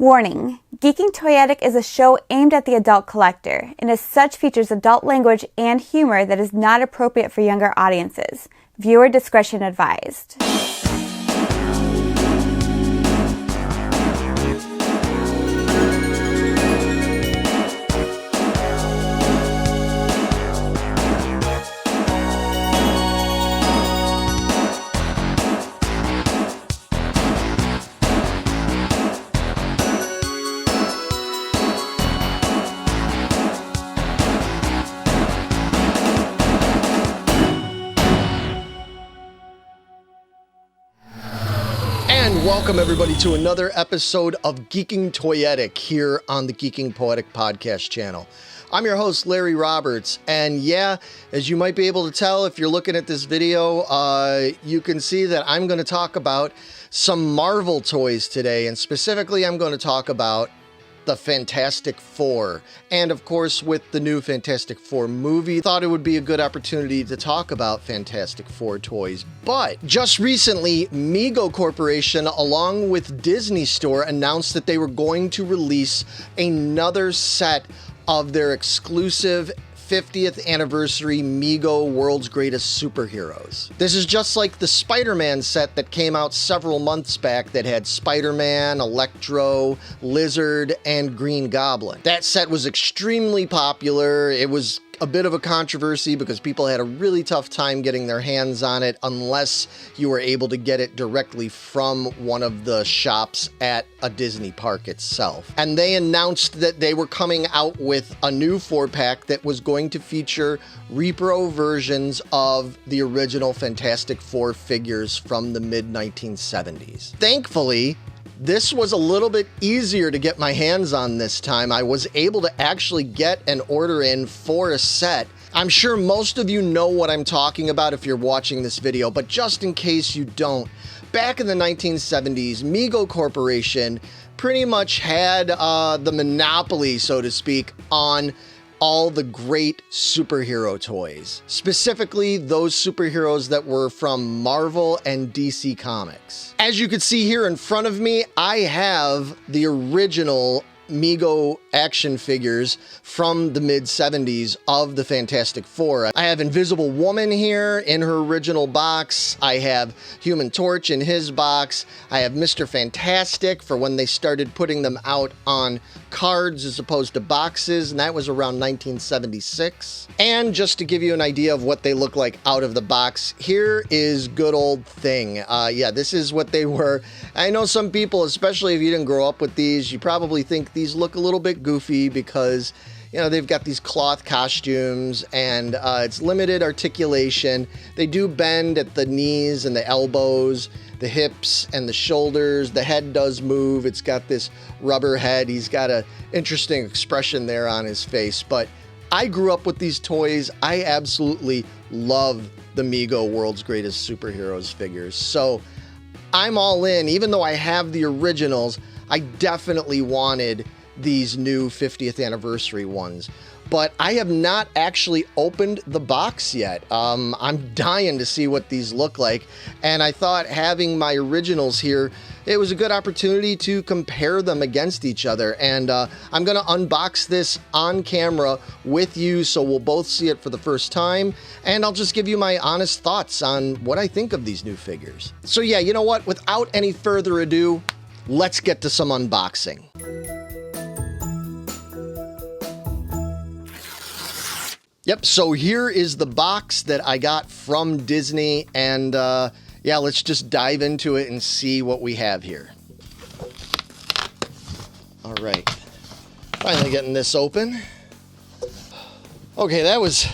Warning: Geeking Poetic is a show aimed at the adult collector, and as such features adult language and humor that is not appropriate for younger audiences. Viewer discretion advised. Welcome everybody to another episode of Geeking Poetic here on the Geeking Poetic podcast channel. I'm your host, Larry Roberts, and yeah, as you might be able to tell if you're looking at this video, you can see that I'm going to talk about some Marvel toys today, and specifically I'm going to talk about the Fantastic Four. And of course, with the new Fantastic Four movie, thought it would be a good opportunity to talk about Fantastic Four toys. But just recently, Mego Corporation, along with Disney Store, announced that they were going to release another set of their exclusive 50th anniversary Mego World's Greatest Superheroes. This is just like the Spider-Man set that came out several months back that had Spider-Man, Electro, Lizard, and Green Goblin. That set was extremely popular. It was a bit of a controversy because people had a really tough time getting their hands on it unless you were able to get it directly from one of the shops at a Disney park itself. And they announced that they were coming out with a new 4-pack that was going to feature repro versions of the original Fantastic Four figures from the mid-1970s. Thankfully, this was a little bit easier to get my hands on this time. I was able to actually get an order in for a set. I'm sure most of you know what I'm talking about if you're watching this video, but just in case you don't, back in the 1970s, Mego Corporation pretty much had the monopoly, so to speak, on all the great superhero toys, specifically those superheroes that were from Marvel and DC Comics. As you can see here in front of me, I have the original Mego action figures from the mid-70s of the Fantastic Four. I have Invisible Woman here in her original box. I have Human Torch in his box. I have Mr. Fantastic for when they started putting them out on cards as opposed to boxes, and that was around 1976. And just to give you an idea of what they look like out of the box, here is good old Thing. Yeah, this is what they were. I know some people, especially if you didn't grow up with these, you probably think these look a little bit goofy because, you know, they've got these cloth costumes and it's limited articulation. They do bend at the knees and the elbows, the hips and the shoulders. The head does move. It's got this rubber head. He's got an interesting expression there on his face. But I grew up with these toys. I absolutely love the Mego World's Greatest Superheroes figures. So I'm all in. Even though I have the originals, I definitely wanted these new 50th anniversary ones, but I have not actually opened the box yet. I'm dying to see what these look like, and I thought having my originals here, it was a good opportunity to compare them against each other, and I'm gonna unbox this on camera with you so we'll both see it for the first time, and I'll just give you my honest thoughts on what I think of these new figures. So yeah, you know what, without any further ado, let's get to some unboxing. Yep, so here is the box that I got from Disney, and yeah, let's just dive into it and see what we have here. All right, finally getting this open. Okay, that was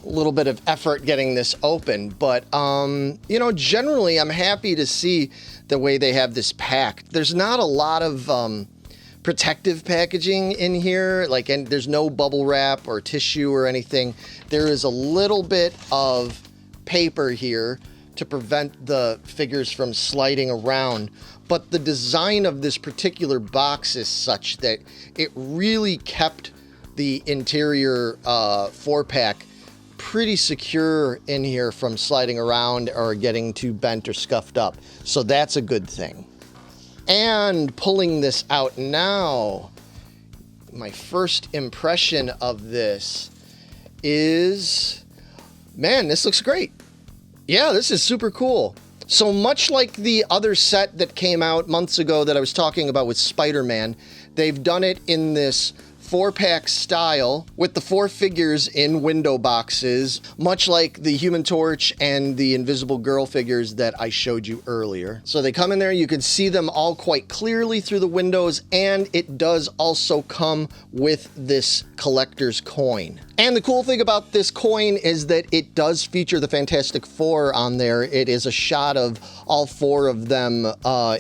a little bit of effort getting this open, but you know, generally I'm happy to see the way they have this packed. There's not a lot of protective packaging in here, like, and there's no bubble wrap or tissue or anything. There is a little bit of paper here to prevent the figures from sliding around, but the design of this particular box is such that it really kept the interior 4-pack pretty secure in here from sliding around or getting too bent or scuffed up. So that's a good thing. And pulling this out now, my first impression of this is, man, this looks great. Yeah, this is super cool. So much like the other set that came out months ago that I was talking about with Spider-Man, they've done it in this 4-pack style with the 4 figures in window boxes, much like the Human Torch and the Invisible Girl figures that I showed you earlier. So they come in there, you can see them all quite clearly through the windows, and it does also come with this collector's coin. And the cool thing about this coin is that it does feature the Fantastic Four on there. It is a shot of all 4 of them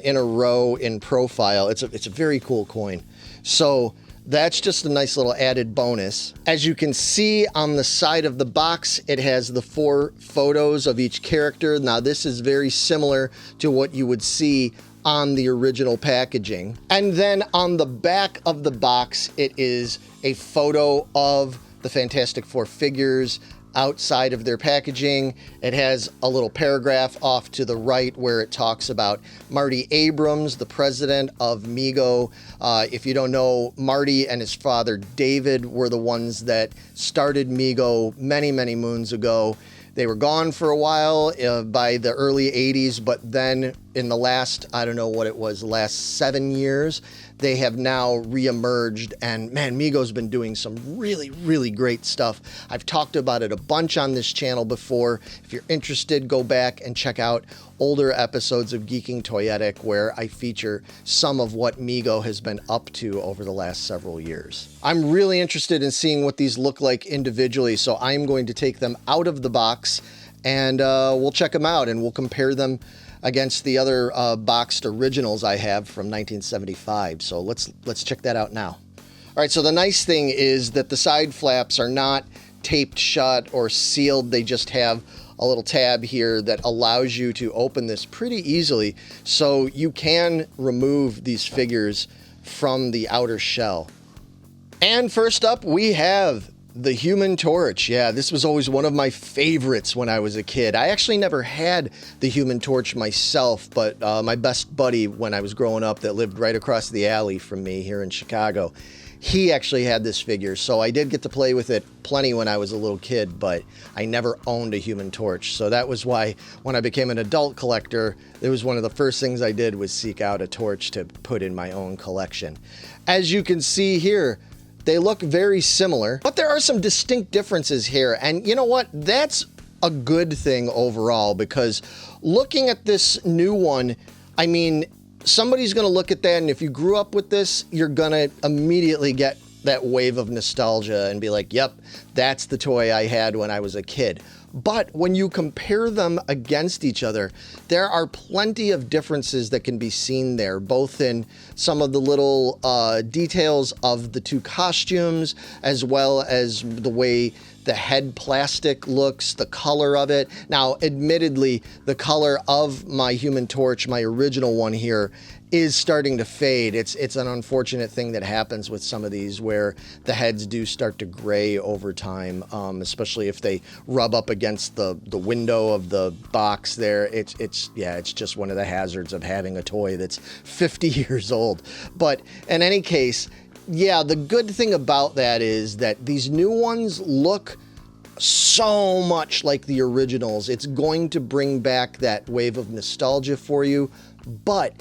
in a row in profile. It's a very cool coin. So that's just a nice little added bonus. As you can see on the side of the box, it has the 4 photos of each character. Now this is very similar to what you would see on the original packaging. And then on the back of the box, it is a photo of the Fantastic Four figures outside of their packaging. It has a little paragraph off to the right where it talks about Marty Abrams, the president of Mego. If you don't know, Marty and his father David were the ones that started Mego many, many moons ago. They were gone for a while by the early 80s, but then in the last, I don't know what it was, the last 7 years, they have now reemerged, and man, Mego's been doing some really, really great stuff. I've talked about it a bunch on this channel before. If you're interested, go back and check out older episodes of Geeking Toyetic where I feature some of what Mego has been up to over the last several years. I'm really interested in seeing what these look like individually, so I'm going to take them out of the box and we'll check them out and we'll compare them against the other boxed originals I have from 1975. So let's check that out now. All right, so the nice thing is that the side flaps are not taped shut or sealed. They just have a little tab here that allows you to open this pretty easily. So you can remove these figures from the outer shell. And first up, we have the Human Torch. Yeah, this was always one of my favorites when I was a kid. I actually never had the Human Torch myself, but my best buddy when I was growing up that lived right across the alley from me here in Chicago, he actually had this figure. So I did get to play with it plenty when I was a little kid, but I never owned a Human Torch. So that was why when I became an adult collector, it was one of the first things I did was seek out a torch to put in my own collection. As you can see here, they look very similar, but there are some distinct differences here. And you know what? That's a good thing overall, because looking at this new one, I mean, somebody's going to look at that, and if you grew up with this, you're going to immediately get that wave of nostalgia and be like, yep, that's the toy I had when I was a kid. But when you compare them against each other, there are plenty of differences that can be seen there, both in some of the little details of the 2 costumes, as well as the way the head plastic looks, the color of it. Now, admittedly, the color of my Human Torch, my original one here, is starting to fade. It's an unfortunate thing that happens with some of these where the heads do start to gray over time, especially if they rub up against the window of the box there. It's just one of the hazards of having a toy that's 50 years old. But in any case, yeah, the good thing about that is that these new ones look so much like the originals. It's going to bring back that wave of nostalgia for you, but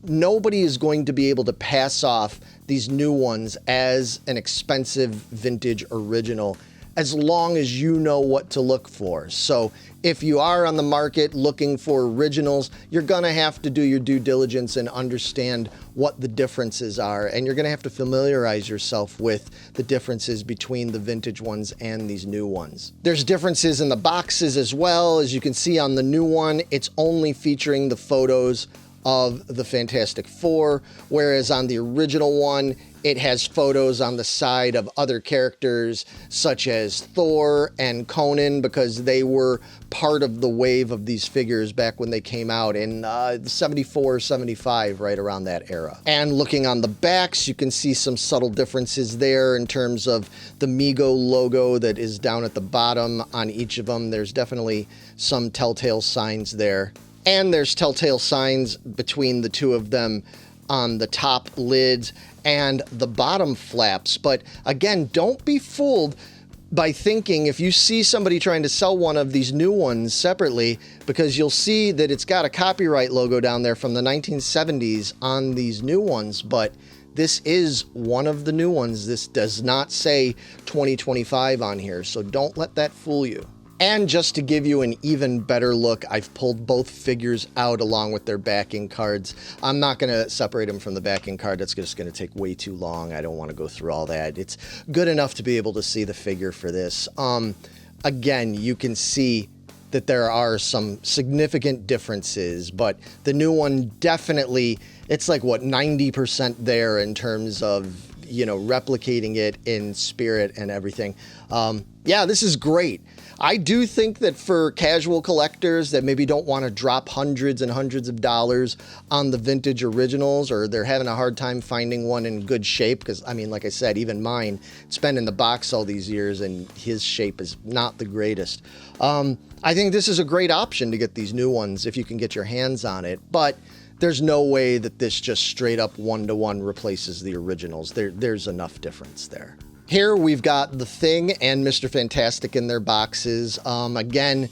nobody is going to be able to pass off these new ones as an expensive vintage original as long as you know what to look for. So if you are on the market looking for originals, you're gonna have to do your due diligence and understand what the differences are, and you're gonna have to familiarize yourself with the differences between the vintage ones and these new ones. There's differences in the boxes as well. As you can see on the new one, it's only featuring the photos of the Fantastic Four, whereas on the original one, it has photos on the side of other characters such as Thor and Conan, because they were part of the wave of these figures back when they came out in 74, 75, right around that era. And looking on the backs, you can see some subtle differences there in terms of the Mego logo that is down at the bottom on each of them. There's definitely some telltale signs there. And there's telltale signs between the 2 of them on the top lids and the bottom flaps. But again, don't be fooled by thinking if you see somebody trying to sell one of these new ones separately, because you'll see that it's got a copyright logo down there from the 1970s on these new ones, but this is one of the new ones. This does not say 2025 on here, so don't let that fool you. And just to give you an even better look, I've pulled both figures out along with their backing cards. I'm not going to separate them from the backing card. That's just going to take way too long. I don't want to go through all that. It's good enough to be able to see the figure for this. Again, you can see that there are some significant differences, but the new one definitely, it's like, what, 90% there in terms of, you know, replicating it in spirit and everything. Yeah, this is great. I do think that for casual collectors that maybe don't want to drop hundreds and hundreds of dollars on the vintage originals, or they're having a hard time finding one in good shape, because I mean, like I said, even mine, it's been in the box all these years and his shape is not the greatest. I think this is a great option to get these new ones if you can get your hands on it, but there's no way that this just straight up one-to-one replaces the originals. There's enough difference there. Here we've got The Thing and Mr. Fantastic in their boxes. Again,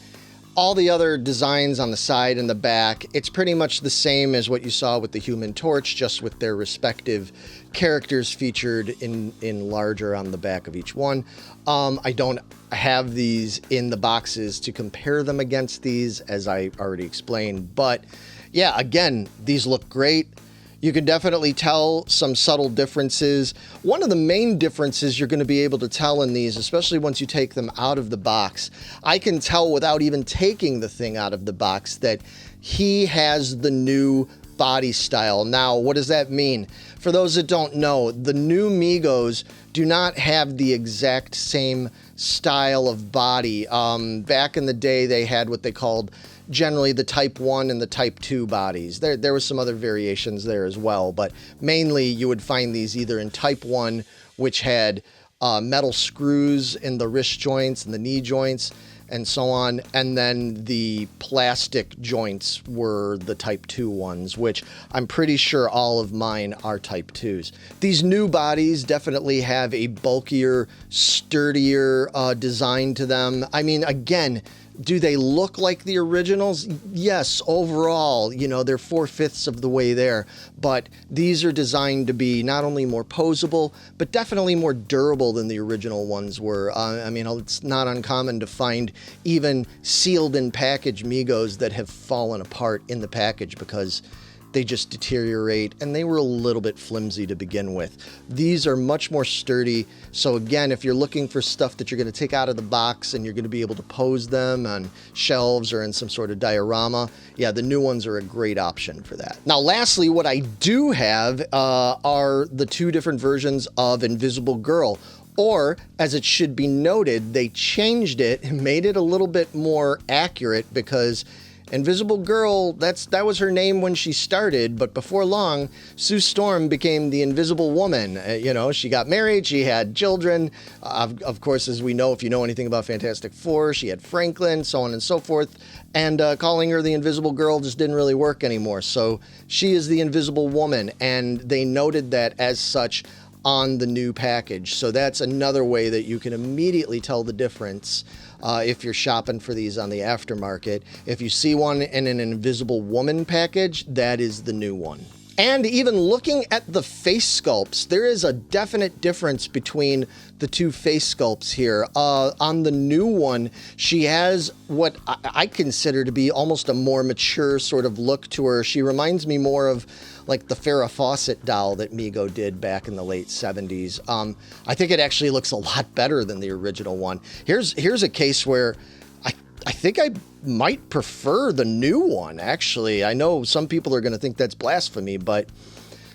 all the other designs on the side and the back, it's pretty much the same as what you saw with the Human Torch, just with their respective characters featured in larger on the back of each one. I don't have these in the boxes to compare them against these, as I already explained, but yeah, again, these look great. You can definitely tell some subtle differences. One of the main differences you're going to be able to tell in these, especially once you take them out of the box, I can tell without even taking the Thing out of the box that he has the new body style. Now, what does that mean? For those that don't know, the new Megos do not have the exact same style of body. Back in the day, they had what they called generally the Type 1 and the Type 2 bodies. There was some other variations there as well, but mainly you would find these either in Type 1, which had metal screws in the wrist joints and the knee joints and so on, and then the plastic joints were the Type 2 ones, which I'm pretty sure all of mine are Type 2s. These new bodies definitely have a bulkier, sturdier design to them. I mean, again, do they look like the originals? Yes, overall, you know, they're 4/5 of the way there, but these are designed to be not only more posable, but definitely more durable than the original ones were. I mean, it's not uncommon to find even sealed in package Megos that have fallen apart in the package because they just deteriorate, and they were a little bit flimsy to begin with. These are much more sturdy. So again, if you're looking for stuff that you're going to take out of the box and you're going to be able to pose them on shelves or in some sort of diorama, yeah, the new ones are a great option for that. Now, lastly, what I do have are the two different versions of Invisible Girl. Or, as it should be noted, they changed it and made it a little bit more accurate, because Invisible Girl, that was her name when she started, but before long, Sue Storm became the Invisible Woman. You know, she got married, she had children. Of course, as we know, if you know anything about Fantastic Four, she had Franklin, so on and so forth. And calling her the Invisible Girl just didn't really work anymore. So she is the Invisible Woman, and they noted that as such on the new package. So that's another way that you can immediately tell the difference if you're shopping for these on the aftermarket. If you see one in an Invisible Woman package, that is the new one. And even looking at the face sculpts, there is a definite difference between the two face sculpts here. On the new one, she has what I consider to be almost a more mature sort of look to her. She reminds me more of like the Farrah Fawcett doll that Mego did back in the late 70s. I think it actually looks a lot better than the original one. Here's a case where I think I might prefer the new one, actually. I know some people are going to think that's blasphemy, but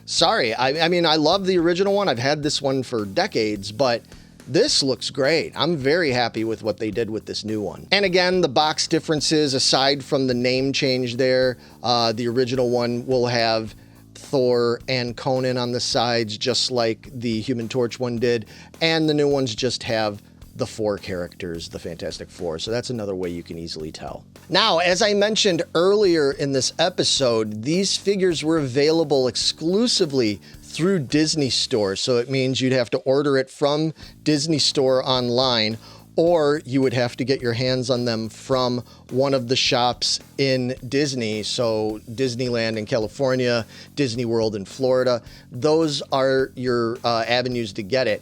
sorry. I mean, I love the original one. I've had this one for decades, but this looks great. I'm very happy with what they did with this new one. And again, the box differences, aside from the name change there, the original one will have Thor and Conan on the sides, just like the Human Torch one did, and the new ones just have the 4 characters, the Fantastic Four. So that's another way you can easily tell. Now, as I mentioned earlier in this episode, these figures were available exclusively through Disney Store. So it means you'd have to order it from Disney Store online, or you would have to get your hands on them from one of the shops in Disney. So Disneyland in California, Disney World in Florida. Those are your avenues to get it.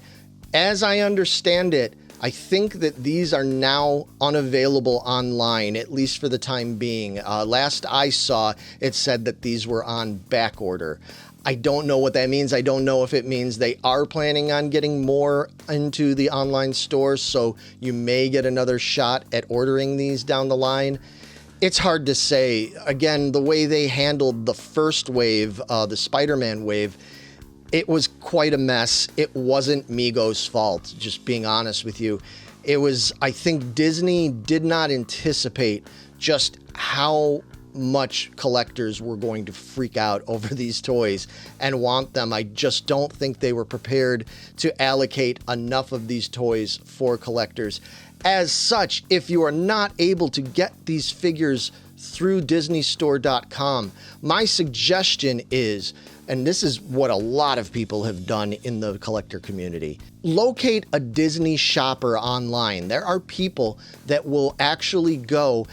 As I understand it, I think that these are now unavailable online, at least for the time being. Last I saw, it said that these were on back order. I don't know what that means. I don't know if it means they are planning on getting more into the online store, so you may get another shot at ordering these down the line. It's hard to say. Again, the way they handled the first wave, the Spider-Man wave, it was quite a mess. It wasn't Mego's fault, just being honest with you. It was, I think Disney did not anticipate just how much collectors were going to freak out over these toys and want them. I just don't think they were prepared to allocate enough of these toys for collectors. As such, if you are not able to get these figures through DisneyStore.com, my suggestion is, and this is what a lot of people have done in the collector community, locate a Disney shopper online. There are people that will actually go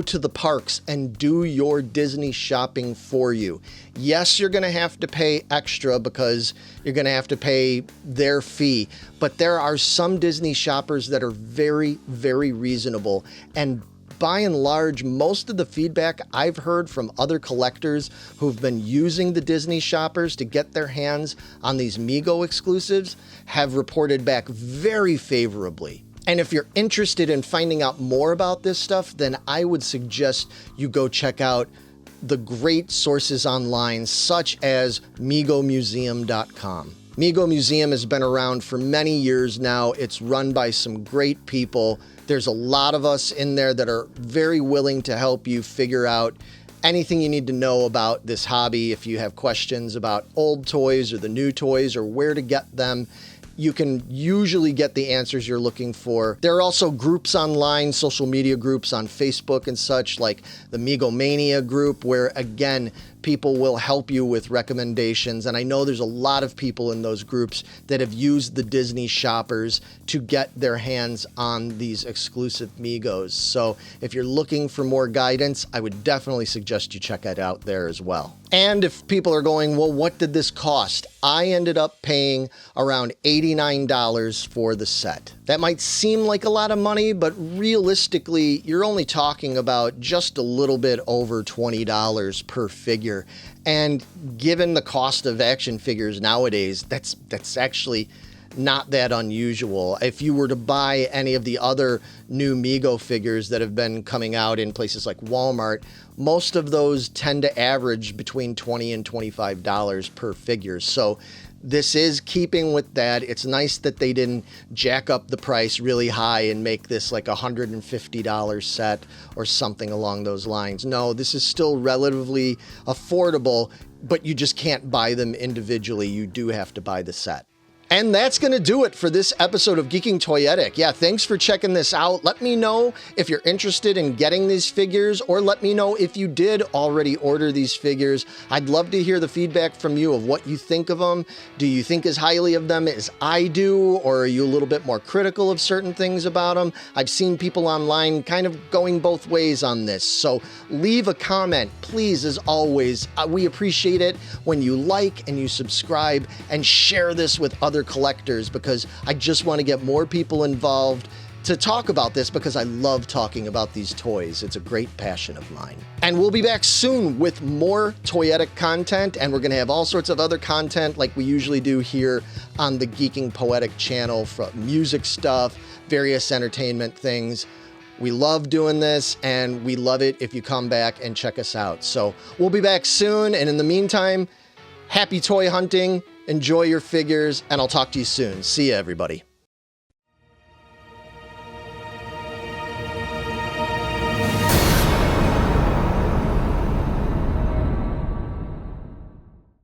to the parks and do your Disney shopping for you. Yes, you're going to have to pay extra because you're going to have to pay their fee, but there are some Disney shoppers that are very, very reasonable. And by and large, most of the feedback I've heard from other collectors who've been using the Disney shoppers to get their hands on these Mego exclusives have reported back very favorably. And if you're interested in finding out more about this stuff, then I would suggest you go check out the great sources online, such as MegoMuseum.com. Mego Museum has been around for many years now. It's run by some great people. There's a lot of us in there that are very willing to help you figure out anything you need to know about this hobby. If you have questions about old toys or the new toys or where to get them, you can usually get the answers you're looking for. There are also groups online, social media groups on Facebook and such, like the Megomania group, where again, people will help you with recommendations. And I know there's a lot of people in those groups that have used the Disney shoppers to get their hands on these exclusive Megos. So if you're looking for more guidance, I would definitely suggest you check it out there as well. And if people are going, well, what did this cost? I ended up paying around $89 for the set. That might seem like a lot of money, but realistically, you're only talking about just a little bit over $20 per figure. And given the cost of action figures nowadays, that's actually not that unusual. If you were to buy any of the other new Mego figures that have been coming out in places like Walmart, most of those tend to average between $20 and $25 per figure. So this is keeping with that. It's nice that they didn't jack up the price really high and make this like $150 set or something along those lines. No, this is still relatively affordable, but you just can't buy them individually. You do have to buy the set. And that's going to do it for this episode of Geeking Toyetic. Yeah, thanks for checking this out. Let me know if you're interested in getting these figures, or let me know if you did already order these figures. I'd love to hear the feedback from you of what you think of them. Do you think as highly of them as I do, or are you a little bit more critical of certain things about them? I've seen people online kind of going both ways on this. So leave a comment, please, as always. We appreciate it when you like and you subscribe and share this with other collectors, because I just want to get more people involved to talk about this, because I love talking about these toys. It's a great passion of mine. And we'll be back soon with more toyetic content, and we're going to have all sorts of other content like we usually do here on the Geeking Poetic channel, from music stuff, various entertainment things. We love doing this, and we love it if you come back and check us out. So we'll be back soon, and in the meantime, happy toy hunting. Enjoy your figures, and I'll talk to you soon. See ya, everybody.